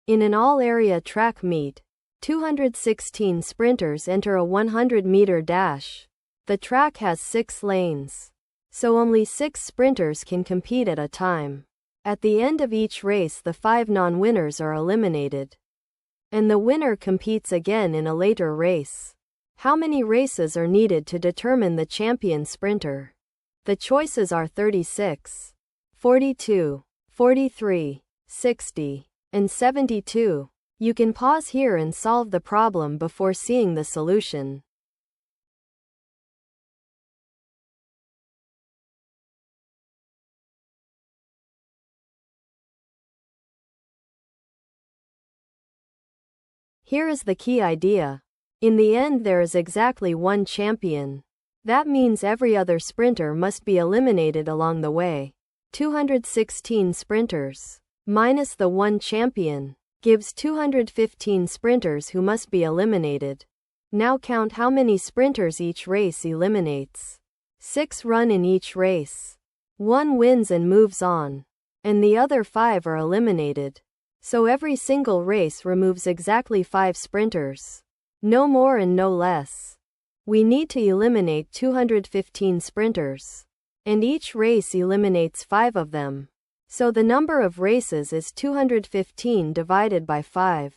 In an all-area track meet, 216 sprinters enter a 100-meter dash. The track has 6 lanes, so only 6 sprinters can compete at a time. At the end of each race, the 5 non-winners are eliminated, and the winner competes again in a later race. How many races are needed to determine the champion sprinter? The choices are 36, 42, 43, 60, and 72. You can pause here and solve the problem before seeing the solution. Here is the key idea. In the end, there is exactly one champion. That means every other sprinter must be eliminated along the way. 216 sprinters minus the one champion gives 215 sprinters who must be eliminated. Now count how many sprinters each race eliminates. 6 run in each race. 1 wins and moves on, and the other 5 are eliminated. So every single race removes exactly 5 sprinters. No more and no less. We need to eliminate 215 sprinters, and each race eliminates 5 of them. So the number of races is 215 divided by 5,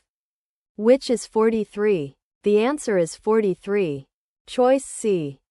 which is 43. The answer is 43. Choice C.